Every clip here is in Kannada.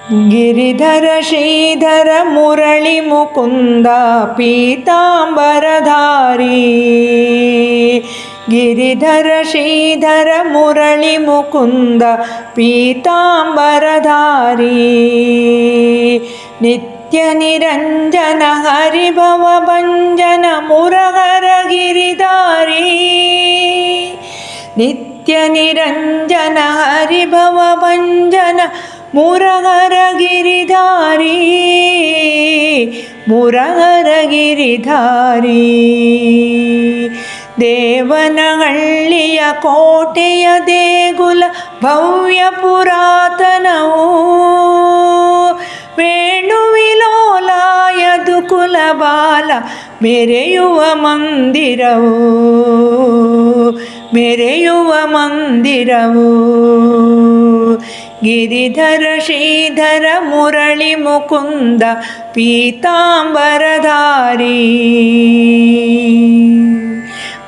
ಗಿರಿಧರ ಶ್ರೀಧರ ಮುರಳಿ ಮುಕುಂದ ಪೀತಾಂಬರಧಾರಿ. ಗಿರಿಧರ ಶ್ರೀಧರ ಮುರಳಿ ಮುಕುಂದ ಪೀತಾಂಬರಧಾರಿ. ನಿತ್ಯ ನಿರಂಜನ ಹರಿಭವ ಭಂಜನ ಮುರಹರ ಗಿರಿಧಾರಿ. ನಿತ್ಯ ನಿರಂಜನ ಹರಿಭವ ಭಂಜನ ಮುರಹರ ಗಿರಿಧಾರಿ. ಮುರಹರ ಗಿರಿಧಾರಿ. ದೇವನಹಳ್ಳಿಯ ಕೋಟೆಯ ದೇಗುಲ ಭವ್ಯ ಪುರಾತನವು. ವೇಣುವಿಲೋಲಾಯದು ಕುಲಬಾಲ ಮೆರೆಯುವ ಮಂದಿರವು. ಮೆರೆಯುವ ಮಂದಿರವು. ಗಿರಿಧರ ಶ್ರೀಧರ ಮುರಳಿ ಮುಕುಂದ ಪೀತಾಂಬರಧಾರಿ.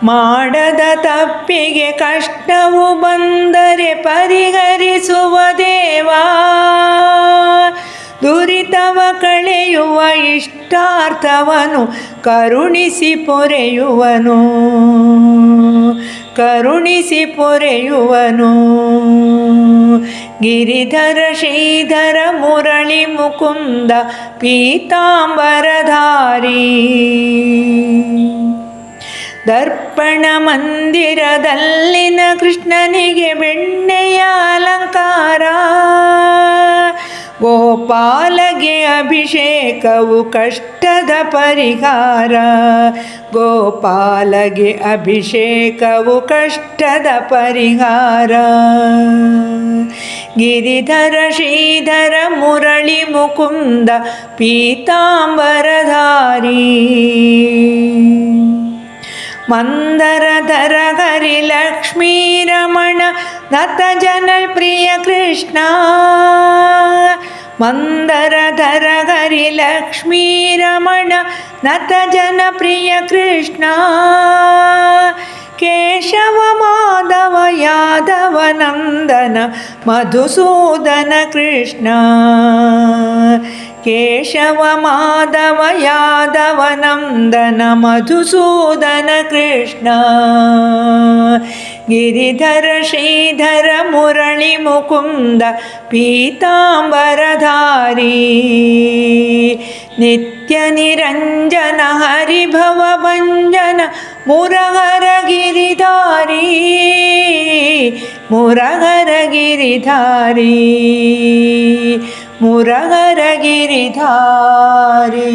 ಮಾಡದ ತಪ್ಪಿಗೆ ಕಷ್ಟವು ಬಂದರೆ ಪರಿಹರಿಸುವ ದೇವಾ. ದುರಿತವ ಕಳೆಯುವ ಇಷ್ಟಾರ್ಥವನು ಕರುಣಿಸಿ ಪೊರೆಯುವನು. ಕರುಣಿಸಿ ಪೊರೆಯುವನು. ಗಿರಿಧರ ಶ್ರೀಧರ ಮುರಳಿ ಮುಕುಂದ ಪೀತಾಂಬರಧಾರಿ. ದರ್ಪಣ ಮಂದಿರದಲ್ಲಿನ ಕೃಷ್ಣನಿಗೆ ಬೆಣ್ಣೆಯ ಅಲಂಕಾರ. ಗೋಪಾಲಗೆ ಅಭಿಷೇಕವು ಕಷ್ಟದ ಪರಿಹಾರ. ಗೋಪಾಲಗೆ ಅಭಿಷೇಕವು ಕಷ್ಟದ ಪರಿಹಾರ. ಗಿರಿಧರ ಶ್ರೀಧರ ಮುರಳಿ ಮುಕುಂದ ಪೀತಾಂಬರಧಾರಿ. ಮಂದರಧರ ಹರಿ ಲಕ್ಷ್ಮೀ ರಮಣ ನತ ಜನಪ್ರಿಯ ಕೃಷ್ಣ. ಮಂದರಧರ ಹರಿ ಲಕ್ಷ್ಮೀ ರಮಣ ನತ ಜನಪ್ರಿಯ ಕೃಷ್ಣ. ಕೇಶವ ಮಾಧವ ಯಾದವ ನಂದನ ಮಧುಸೂದನ ಕೃಷ್ಣ. ಕೇಶವ ಮಾಧವ ಯಾದವ ನಂದನ ಮಧುಸೂದನ ಕೃಷ್ಣ. ಗಿರಿಧರ ಶ್ರೀಧರ ಮುರಳಿ ಮುಕುಂದ ಪೀತಾಂಬರಧಾರಿ. ನಿತ್ಯ ನಿರಂಜನ ಹರಿಭವ ಭಂಜನ ಮುರಹರ ಗಿರಿಧಾರಿ. ಮುರಹರ ಗಿರಿಧಾರಿ. ಮುರಹರ ಗಿರಿಧಾರಿ.